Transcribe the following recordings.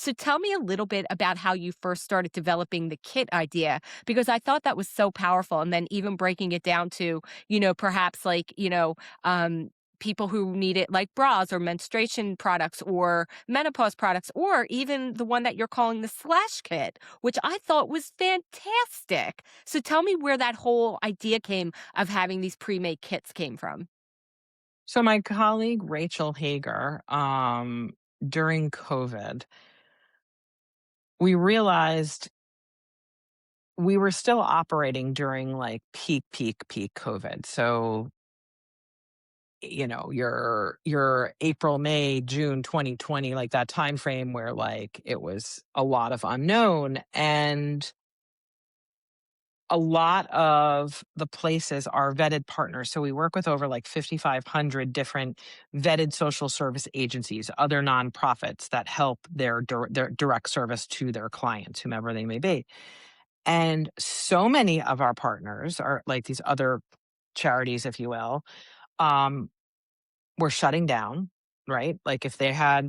So tell me a little bit about how you first started developing the kit idea because I thought that was so powerful. And then even breaking it down to, perhaps like, people who need it like bras or menstruation products or menopause products, or even the one that you're calling the slash kit, which I thought was fantastic. So tell me where that whole idea came of having these pre made kits came from. So my colleague Rachel Hager, during COVID, we realized we were still operating during like peak COVID. So, your April, May, June 2020, like that time frame where like it was a lot of unknown. And a lot of the places are vetted partners. So we work with over like 5,500 different vetted social service agencies, other nonprofits that help their direct service to their clients, whomever they may be. And so many of our partners are like these other charities, if you will, um, were shutting down, right? Like if they had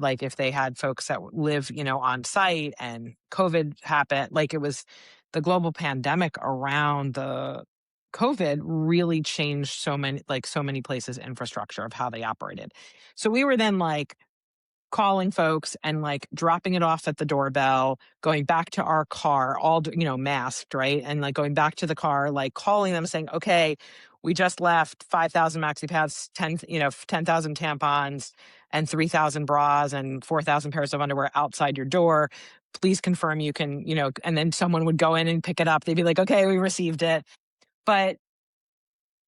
folks that live, on site and COVID happened, like it was the global pandemic around the COVID really changed so many places infrastructure of how they operated. So we were then like calling folks and like dropping it off at the doorbell, going back to our car, masked, right? And like going back to the car, like calling them saying, okay, we just left 5,000 maxi pads, 10,000 tampons and 3,000 bras and 4,000 pairs of underwear outside your door. Please confirm you can, and then someone would go in and pick it up. They'd be like, okay, we received it. But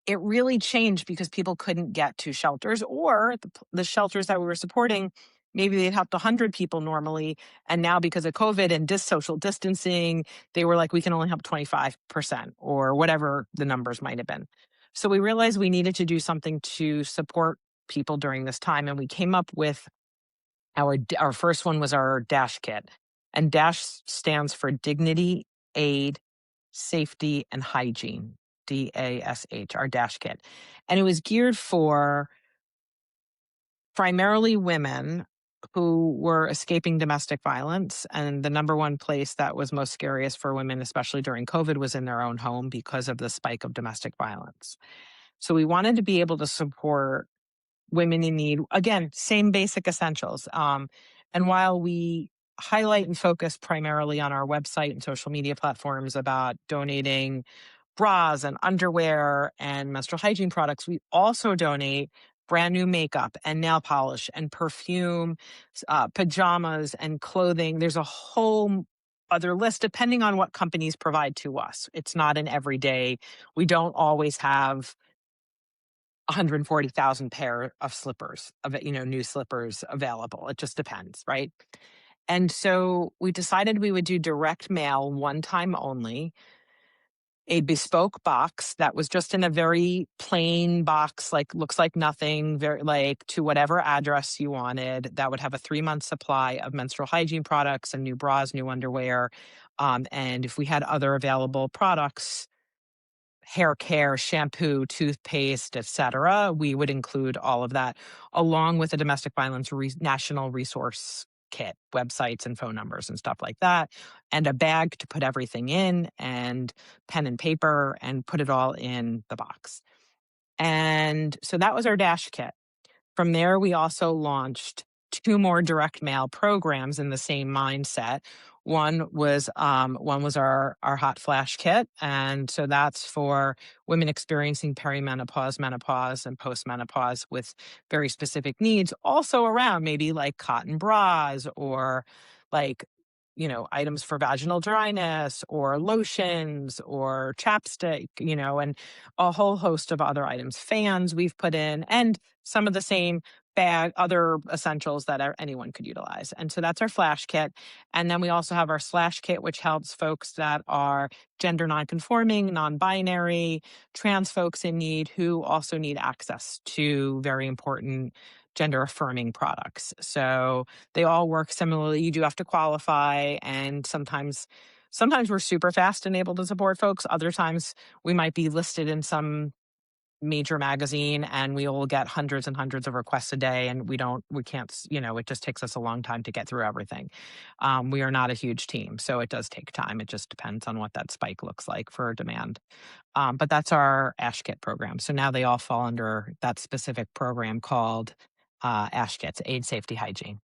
it really changed because people couldn't get to shelters or the shelters that we were supporting. Maybe they'd helped 100 people normally. And now because of COVID and social distancing, they were like, we can only help 25% or whatever the numbers might have been. So we realized we needed to do something to support people during this time. And we came up with our first one was our DASH kit. And DASH stands for Dignity, Aid, Safety, and Hygiene. DASH, our DASH kit. And it was geared for primarily women who were escaping domestic violence. And the number one place that was most scariest for women, especially during COVID, was in their own home because of the spike of domestic violence. So we wanted to be able to support women in need. Again, same basic essentials. And while we highlight and focus primarily on our website and social media platforms about donating bras and underwear and menstrual hygiene products, we also donate brand new makeup and nail polish and perfume, pajamas and clothing. There's a whole other list depending on what companies provide to us. It's not an everyday. We don't always have 140,000 pair of slippers new slippers available. It just depends, right? And so we decided we would do direct mail one time only, a bespoke box that was just in a very plain box, like looks like nothing, very like to whatever address you wanted, that would have a 3-month supply of menstrual hygiene products and new bras, new underwear. And if we had other available products, hair care, shampoo, toothpaste, etc., we would include all of that along with a domestic violence national resource kit, websites and phone numbers and stuff like that, and a bag to put everything in, and pen and paper, and put it all in the box. And so that was our dash kit. From there, we also launched 2 more direct mail programs in the same mindset. One was our hot flash kit, and so that's for women experiencing perimenopause, menopause, and postmenopause with very specific needs, also around maybe like cotton bras or like, items for vaginal dryness or lotions or chapstick, and a whole host of other items. Fans we've put in, and some of the same other essentials that anyone could utilize. And so that's our flash kit. And then we also have our slash kit, which helps folks that are gender nonconforming, non-binary, trans folks in need who also need access to very important gender affirming products. So they all work similarly. You do have to qualify, and sometimes we're super fast and able to support folks. Other times we might be listed in some major magazine, and we will get hundreds and hundreds of requests a day, and we can't, it just takes us a long time to get through everything. We are not a huge team, so it does take time. It just depends on what that spike looks like for demand. But that's our Ash Kit program. So now they all fall under that specific program called Ash Kits, Aid Safety Hygiene.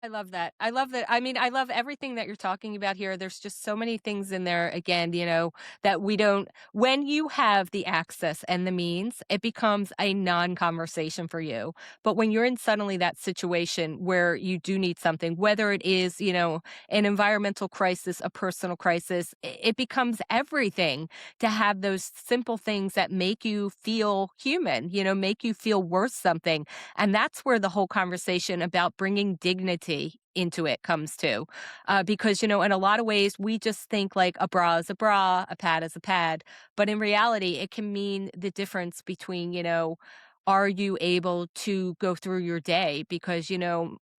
I love that. I love that. I mean, I love everything that you're talking about here. There's just so many things in there, again, that we don't, when you have the access and the means, it becomes a non conversation for you. But when you're in suddenly that situation where you do need something, whether it is, an environmental crisis, a personal crisis, it becomes everything to have those simple things that make you feel human, make you feel worth something. And that's where the whole conversation about bringing dignity into it comes to. Because, in a lot of ways, we just think like a bra is a bra, a pad is a pad. But in reality, it can mean the difference between, are you able to go through your day? Because,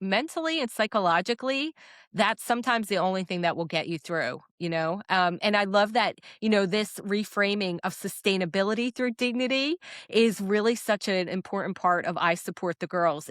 mentally and psychologically, that's sometimes the only thing that will get you through. And I love that, this reframing of sustainability through dignity is really such an important part of I Support the Girls.